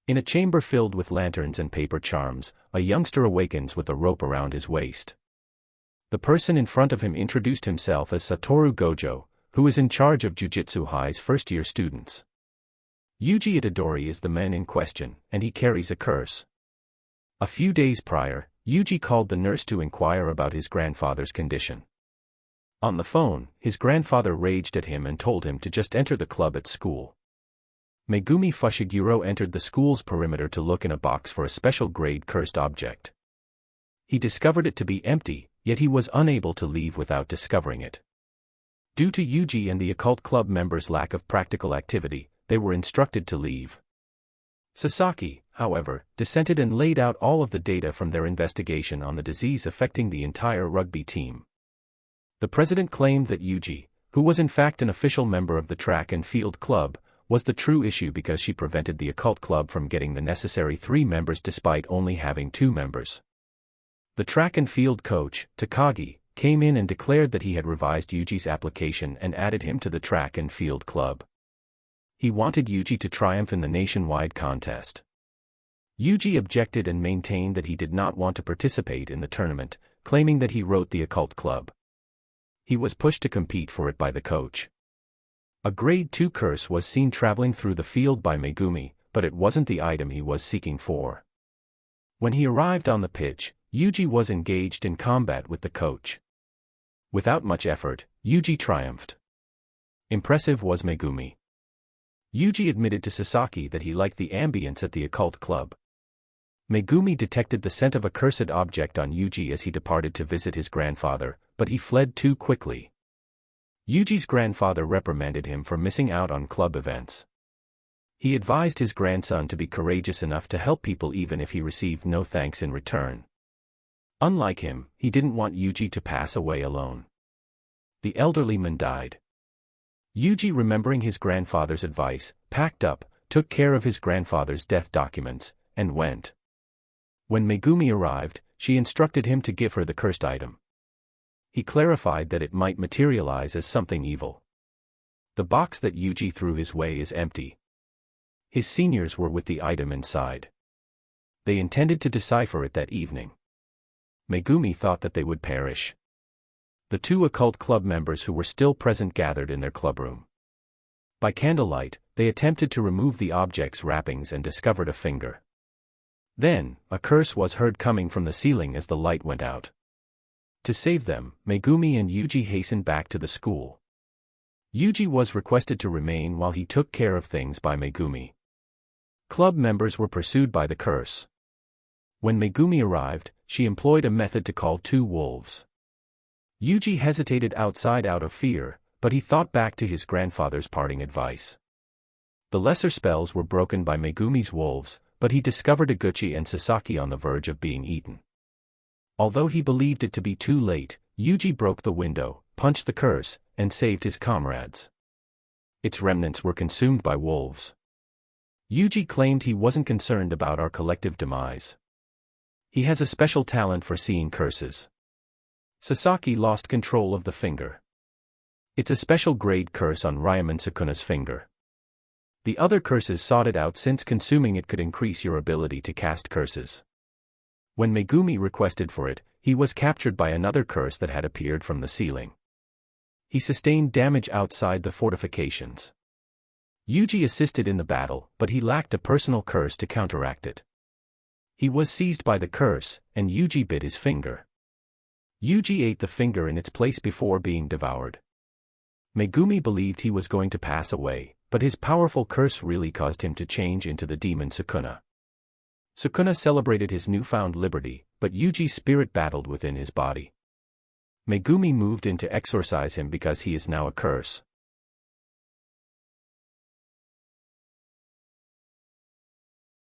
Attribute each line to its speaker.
Speaker 1: In a chamber filled with lanterns and paper charms, a youngster awakens with a rope around his waist. The person in front of him introduced himself as Satoru Gojo, who is in charge of Jujutsu High's first-year students. Yuji Itadori is the man in question, and he carries a curse. A few days prior, Yuji called the nurse to inquire about his grandfather's condition. On the phone, his grandfather raged at him and told him to just enter the club at school. Megumi Fushiguro entered the school's perimeter to look in a box for a special grade cursed object. He discovered it to be empty, yet he was unable to leave without discovering it. Due to Yuji and the occult club members' lack of practical activity, they were instructed to leave. Sasaki, however, dissented and laid out all of the data from their investigation on the disease affecting the entire rugby team. The president claimed that Yuji, who was in fact an official member of the track and field club, was the true issue because she prevented the occult club from getting the necessary 3 members despite only having 2 members. The track and field coach, Takagi, came in and declared that he had revised Yuji's application and added him to the track and field club. He wanted Yuji to triumph in the nationwide contest. Yuji objected and maintained that he did not want to participate in the tournament, claiming that he wrote the occult club. He was pushed to compete for it by the coach. A grade 2 curse was seen traveling through the field by Megumi, but it wasn't the item he was seeking for. When he arrived on the pitch, Yuji was engaged in combat with the coach. Without much effort, Yuji triumphed. Impressive was Megumi. Yuji admitted to Sasaki that he liked the ambience at the occult club. Megumi detected the scent of a cursed object on Yuji as he departed to visit his grandfather, but he fled too quickly. Yuji's grandfather reprimanded him for missing out on club events. He advised his grandson to be courageous enough to help people even if he received no thanks in return. Unlike him, he didn't want Yuji to pass away alone. The elderly man died. Yuji, remembering his grandfather's advice, packed up, took care of his grandfather's death documents, and went. When Megumi arrived, she instructed him to give her the cursed item. He clarified that it might materialize as something evil. The box that Yuji threw his way is empty. His seniors were with the item inside. They intended to decipher it that evening. Megumi thought that they would perish. The 2 occult club members who were still present gathered in their clubroom. By candlelight, they attempted to remove the object's wrappings and discovered a finger. Then, a curse was heard coming from the ceiling as the light went out. To save them, Megumi and Yuji hastened back to the school. Yuji was requested to remain while he took care of things by Megumi. Club members were pursued by the curse. When Megumi arrived, she employed a method to call 2 wolves. Yuji hesitated outside out of fear, but he thought back to his grandfather's parting advice. The lesser spells were broken by Megumi's wolves, but he discovered Iguchi and Sasaki on the verge of being eaten. Although he believed it to be too late, Yuji broke the window, punched the curse, and saved his comrades. Its remnants were consumed by wolves. Yuji claimed he wasn't concerned about our collective demise. He has a special talent for seeing curses. Sasaki lost control of the finger. It's a special grade curse on Ryomen Sukuna's finger. The other curses sought it out since consuming it could increase your ability to cast curses. When Megumi requested for it, he was captured by another curse that had appeared from the ceiling. He sustained damage outside the fortifications. Yuji assisted in the battle, but he lacked a personal curse to counteract it. He was seized by the curse, and Yuji bit his finger. Yuji ate the finger in its place before being devoured. Megumi believed he was going to pass away, but his powerful curse really caused him to change into the demon Sukuna. Sukuna celebrated his newfound liberty, but Yuji's spirit battled within his body. Megumi moved in to exorcise him because he is now a curse.